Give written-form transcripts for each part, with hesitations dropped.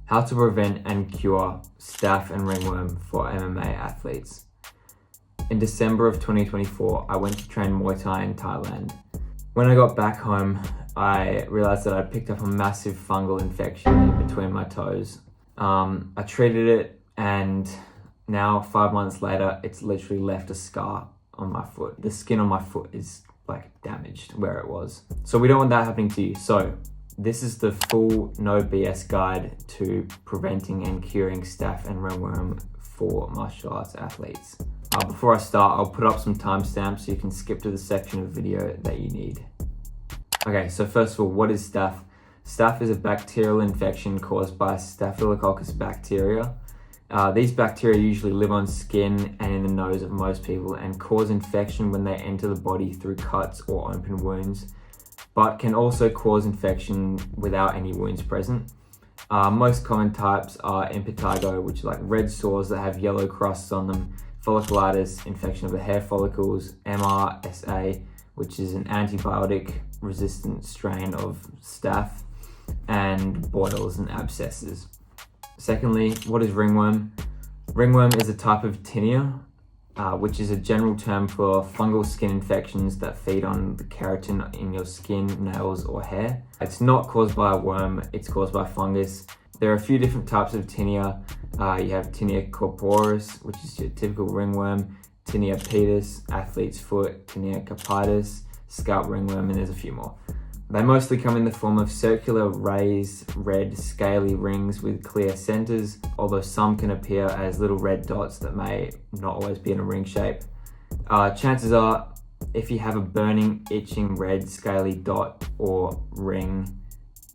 How to prevent and cure staph and ringworm for MMA athletes. In December of 2024, I went to train Muay Thai in Thailand. When I got back home, I realized that I'd picked up a massive fungal infection in between my toes. I treated it, and now 5 months later, it's literally left a scar on my foot. The skin on my foot is like damaged where it was. So we don't want that happening to you. So this is the full no BS guide to preventing and curing staph and ringworm for martial arts athletes. Before I start, I'll put up some timestamps so you can skip to the section of video that you need. Okay, so first of all, what is staph? Staph is a bacterial infection caused by Staphylococcus bacteria. These bacteria usually live on skin and in the nose of most people and cause infection when they enter the body through cuts or open wounds, but can also cause infection without any wounds present. Most common types are impetigo, which are like red sores that have yellow crusts on them, folliculitis, infection of the hair follicles, MRSA, which is an antibiotic-resistant strain of staph, and boils and abscesses. Secondly, what is ringworm? Ringworm is a type of tinea, which is a general term for fungal skin infections that feed on the keratin in your skin, nails, or hair. It's not caused by a worm, it's caused by fungus. There are a few different types of tinea. You have tinea corporis, which is your typical ringworm, tinea pedis, athlete's foot, tinea capitis, scalp ringworm, and there's a few more. They mostly come in the form of circular, raised, red, scaly rings with clear centers, although some can appear as little red dots that may not always be in a ring shape. Chances are, if you have a burning, itching, red, scaly dot or ring,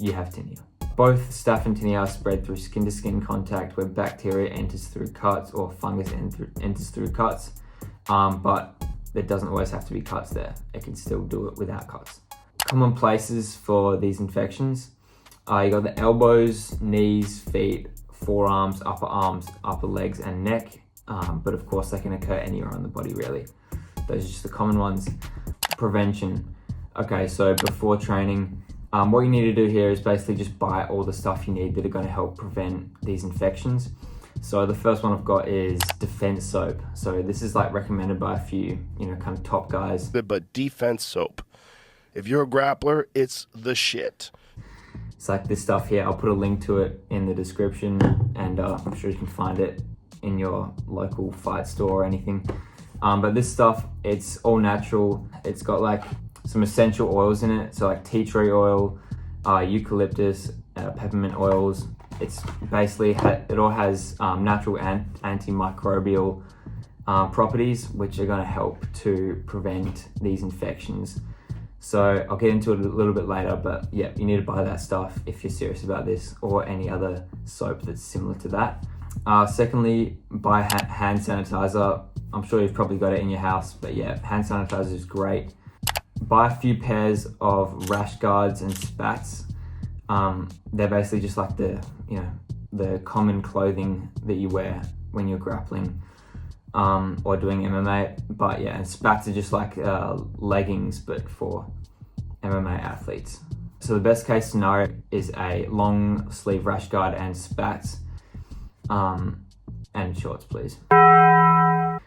you have tinea. Both staph and tinea are spread through skin-to-skin contact where bacteria enters through cuts or fungus enters through cuts, but it doesn't always have to be cuts there. It can still do it without cuts. Common places for these infections, you got the elbows, knees, feet, forearms, upper legs, and neck. But of course, they can occur anywhere on the body, really. Those are just the common ones. Prevention. Okay, so before training, what you need to do here is basically just buy all the stuff you need that are going to help prevent these infections. So the first one I've got is defense soap. So this is like recommended by a few, kind of top guys. But defense soap. If you're a grappler, it's the shit. It's like this stuff here. I'll put a link to it in the description, and I'm sure you can find it in your local fight store or anything. But this stuff, it's all natural. It's got like some essential oils in it. So like tea tree oil, eucalyptus, peppermint oils. It's basically, it all has natural antimicrobial properties, which are gonna help to prevent these infections. So I'll get into it a little bit later, but yeah, you need to buy that stuff if you're serious about this, or any other soap that's similar to that. Secondly, buy hand sanitizer. I'm sure you've probably got it in your house, but yeah, hand sanitizer is great. Buy a few pairs of rash guards and spats. They're basically just like the common clothing that you wear when you're grappling or doing MMA. But yeah, and spats are just like leggings, but for MMA athletes. So the best case scenario is a long sleeve rash guard and spats, and shorts, please.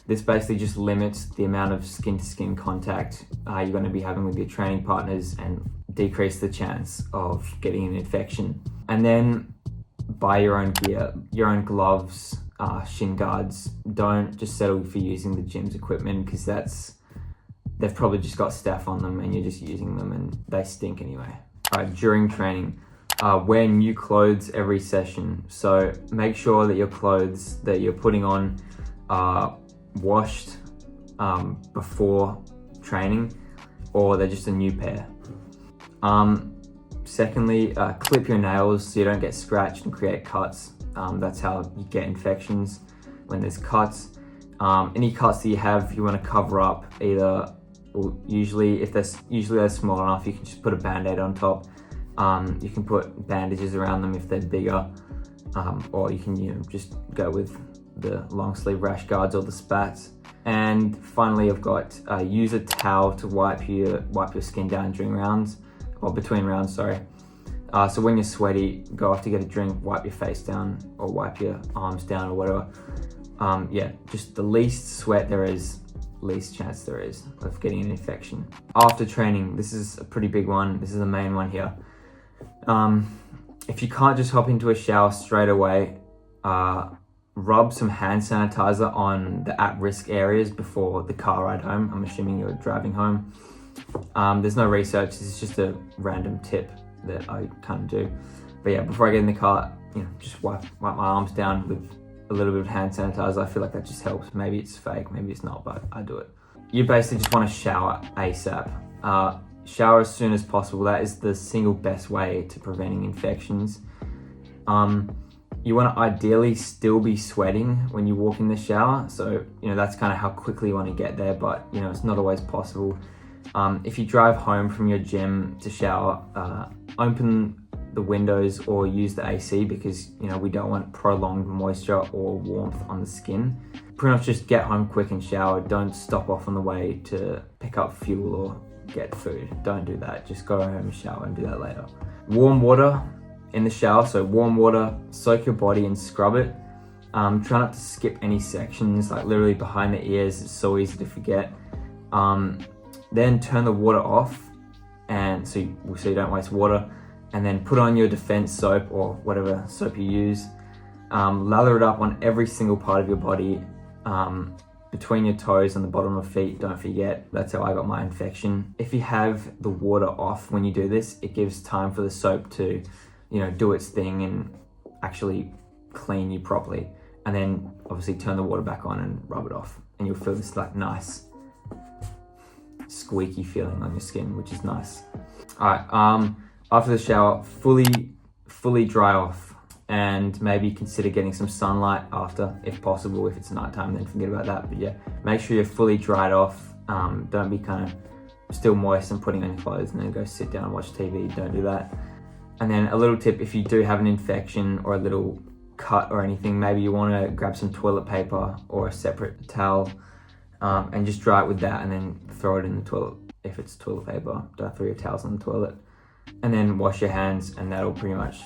This basically just limits the amount of skin-to-skin contact you're going to be having with your training partners and decrease the chance of getting an infection. And then buy your own gear, your own gloves, shin guards. Don't just settle for using the gym's equipment, because they've probably just got staph on them and you're just using them and they stink anyway. During training, wear new clothes every session. So make sure that your clothes that you're putting on are washed before training, or they're just a new pair. Secondly, clip your nails so you don't get scratched and create cuts. That's how you get infections, when there's cuts. Any cuts that you have, you want to cover up either, or usually they're small enough, you can just put a band-aid on top. You can put bandages around them if they're bigger, or you can just go with the long sleeve rash guards or the spats. And finally, I've got use a towel to wipe your skin down during rounds, or between rounds, sorry. So when you're sweaty, go off to get a drink, wipe your face down or wipe your arms down or whatever. Yeah, just the least sweat there is, least chance there is of getting an infection. After training, this is a pretty big one. This is the main one here. If you can't just hop into a shower straight away, rub some hand sanitizer on the at-risk areas before the car ride home. I'm assuming you're driving home. There's no research, this is just a random tip that I kind of do. But yeah, before I get in the car, just wipe my arms down with a little bit of hand sanitizer. I feel like that just helps. Maybe it's fake, maybe it's not, but I do it. You basically just want to shower ASAP. Shower as soon as possible. That is the single best way to preventing infections. You want to ideally still be sweating when you walk in the shower. So, that's kind of how quickly you want to get there, but it's not always possible. If you drive home from your gym to shower, open the windows or use the AC because, we don't want prolonged moisture or warmth on the skin. Pretty much just get home quick and shower. Don't stop off on the way to pick up fuel or get food. Don't do that. Just go home and shower and do that later. Warm water in the shower. So warm water, soak your body and scrub it. Try not to skip any sections, like literally behind the ears. It's so easy to forget. Then turn the water off, and so you don't waste water, and then put on your defense soap or whatever soap you use. Lather it up on every single part of your body, between your toes and the bottom of feet, don't forget. That's how I got my infection. If you have the water off when you do this, it gives time for the soap to, do its thing and actually clean you properly. And then obviously turn the water back on and rub it off, and you'll feel this like nice squeaky feeling on your skin, which is nice. All right, after the shower, fully dry off, and maybe consider getting some sunlight after, if possible. If it's nighttime, then forget about that. But yeah, make sure you're fully dried off. Don't be kind of still moist and putting on your clothes and then go sit down and watch TV. Don't do that. And then a little tip, if you do have an infection or a little cut or anything, maybe you want to grab some toilet paper or a separate towel, and just dry it with that and then throw it in the toilet. If it's toilet paper, don't throw your towels on the toilet. And then wash your hands, and that'll pretty much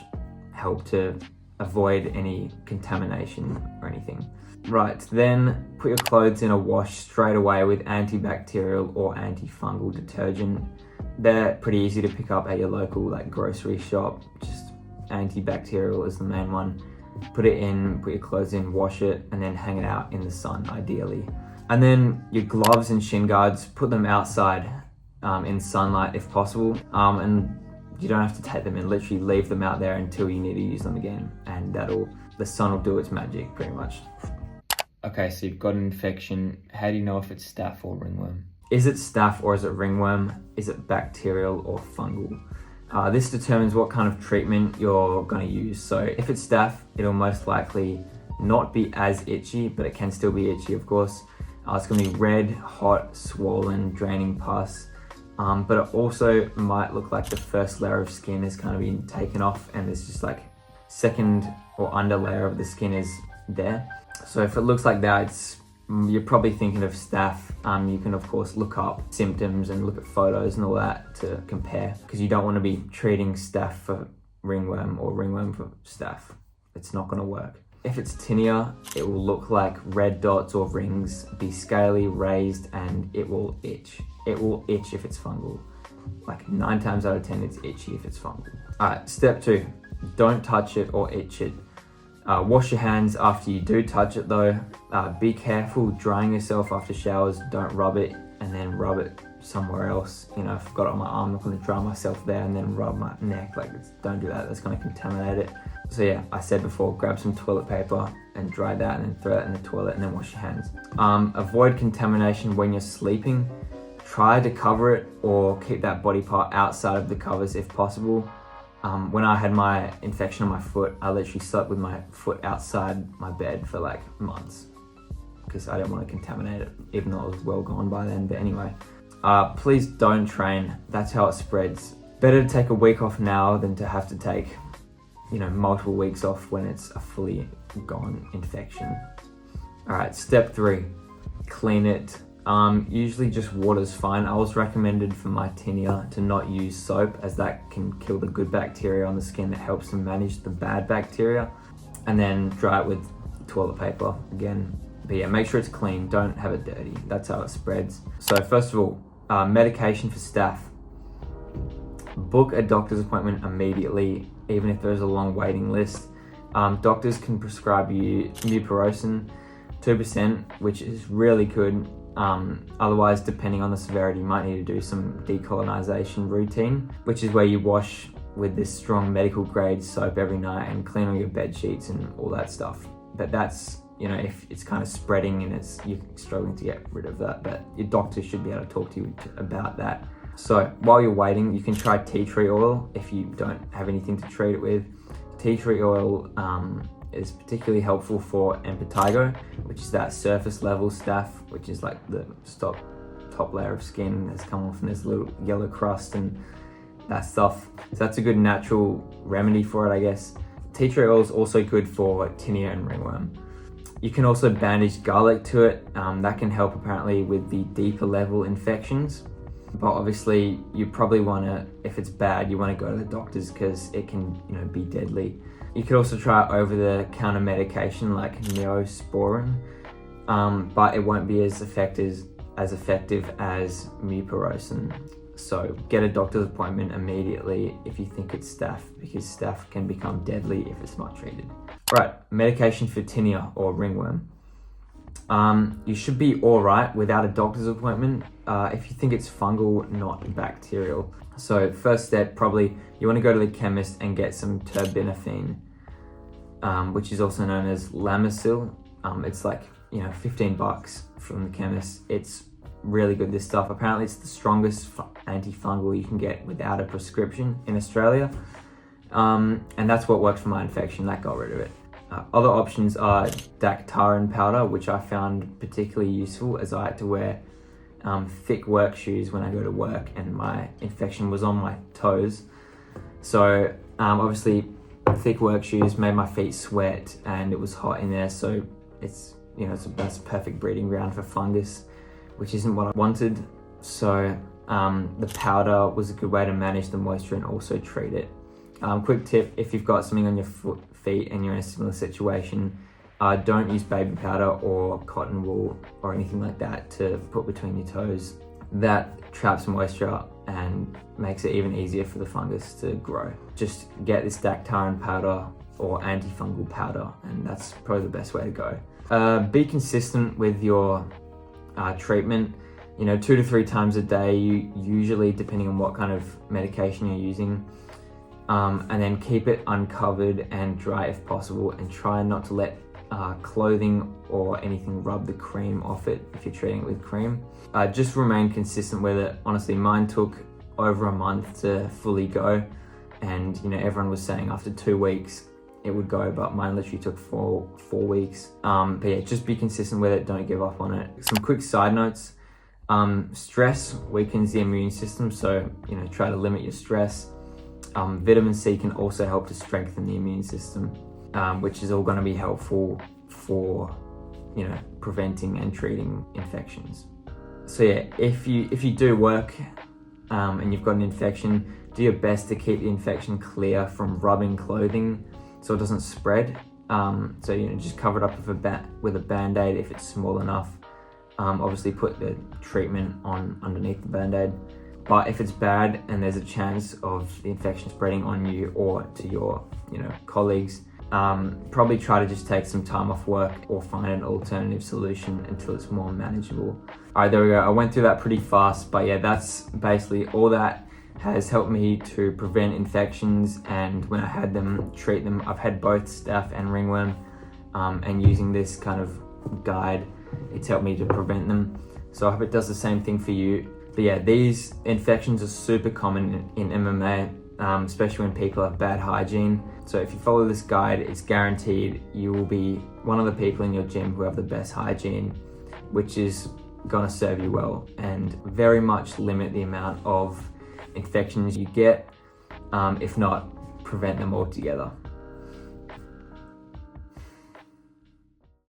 help to avoid any contamination or anything. Right, then put your clothes in a wash straight away with antibacterial or antifungal detergent. They're pretty easy to pick up at your local grocery shop. Just antibacterial is the main one. Put it in, put your clothes in, wash it, and then hang it out in the sun, ideally. And then your gloves and shin guards, put them outside in sunlight if possible. And you don't have to take them in, literally leave them out there until you need to use them again. And the sun will do its magic pretty much. Okay, so you've got an infection. How do you know if it's staph or ringworm? Is it staph or is it ringworm? Is it bacterial or fungal? This determines what kind of treatment you're going to use. So if it's staph, it'll most likely not be as itchy, but it can still be itchy, of course. It's going to be red, hot, swollen, draining pus. But it also might look like the first layer of skin is kind of been taken off, and there's just second or under layer of the skin is there. So if it looks like that, you're probably thinking of staph. You can of course look up symptoms and look at photos and all that to compare, because you don't want to be treating staph for ringworm or ringworm for staph. It's not going to work. If it's tinea, it will look like red dots or rings, be scaly, raised, and it will itch. It will itch if it's fungal. 9 times out of 10, it's itchy if it's fungal. All right, step 2, don't touch it or itch it. Wash your hands after you do touch it though. Be careful drying yourself after showers. Don't rub it and then rub it somewhere else. If I've got it on my arm, I'm not going to dry myself there and then rub my neck. Don't do that, that's going to contaminate it. So yeah, I said before, grab some toilet paper and dry that and then throw it in the toilet and then wash your hands. Avoid contamination when you're sleeping. Try to cover it or keep that body part outside of the covers if possible. When I had my infection on my foot, I literally slept with my foot outside my bed for months because I didn't want to contaminate it, even though it was well gone by then. But anyway, please don't train. That's how it spreads. Better to take a week off now than to have to take multiple weeks off when it's a fully gone infection. All right, step 3, clean it. Usually just water's fine. I was recommended for my tinea to not use soap, as that can kill the good bacteria on the skin that helps to manage the bad bacteria, and then dry it with toilet paper again. But yeah, make sure it's clean, don't have it dirty. That's how it spreads. So first of all, medication for staph. Book a doctor's appointment immediately, even if there's a long waiting list. Doctors can prescribe you mupirocin 2%, which is really good. Otherwise, depending on the severity, you might need to do some decolonization routine, which is where you wash with this strong medical grade soap every night and clean all your bed sheets and all that stuff. But that's, if it's kind of spreading and you're struggling to get rid of that, but your doctor should be able to talk to you about that. So while you're waiting, you can try tea tree oil if you don't have anything to treat it with. Tea tree oil is particularly helpful for impetigo, which is that surface level staph, which is like the top layer of skin that's come off and there's a little yellow crust and that stuff. So that's a good natural remedy for it, I guess. Tea tree oil is also good for tinea and ringworm. You can also bandage garlic to it. That can help apparently with the deeper level infections. But obviously you probably want to, if it's bad, you want to go to the doctors because it can, be deadly. You could also try over-the-counter medication like Neosporin, but it won't be as effective as mupirocin. So get a doctor's appointment immediately if you think it's staph, because staph can become deadly if it's not treated. Right, medication for tinea or ringworm. You should be all right without a doctor's appointment if you think it's fungal, not bacterial. So first step, probably you want to go to the chemist and get some terbinafine, which is also known as Lamisil. It's like, $15 from the chemist. It's really good, this stuff. Apparently it's the strongest antifungal you can get without a prescription in Australia. And that's what worked for my infection. That got rid of it. Other options are Dactarin powder, which I found particularly useful as I had to wear thick work shoes when I go to work and my infection was on my toes. So obviously thick work shoes made my feet sweat and it was hot in there. So it's, that's a perfect breeding ground for fungus, which isn't what I wanted. So the powder was a good way to manage the moisture and also treat it. Quick tip, if you've got something on your feet and you're in a similar situation, don't use baby powder or cotton wool or anything like that to put between your toes. That traps moisture and makes it even easier for the fungus to grow. Just get this Dactarin powder or antifungal powder, and that's probably the best way to go. Be consistent with your treatment. 2 to 3 times a day, usually depending on what kind of medication you're using. And then keep it uncovered and dry if possible, and try not to let clothing or anything rub the cream off it if you're treating it with cream. Just remain consistent with it. Honestly, mine took over a month to fully go, and everyone was saying after 2 weeks it would go, but mine literally took four weeks. But yeah, just be consistent with it, don't give up on it. Some quick side notes. Stress weakens the immune system, so try to limit your stress. Vitamin C can also help to strengthen the immune system, which is all going to be helpful for preventing and treating infections. So yeah, if you do work and you've got an infection, do your best to keep the infection clear from rubbing clothing so it doesn't spread. So just cover it up with a band-aid if it's small enough. Obviously put the treatment on underneath the band-aid. But if it's bad and there's a chance of the infection spreading on you or to your, colleagues, probably try to just take some time off work or find an alternative solution until it's more manageable. All right, there we go. I went through that pretty fast, but yeah, that's basically all that has helped me to prevent infections. And when I had them, treat them. I've had both staph and ringworm, and using this kind of guide, it's helped me to prevent them. So I hope it does the same thing for you. But yeah, these infections are super common in MMA, especially when people have bad hygiene. So if you follow this guide, it's guaranteed you will be one of the people in your gym who have the best hygiene, which is gonna serve you well and very much limit the amount of infections you get, if not prevent them altogether.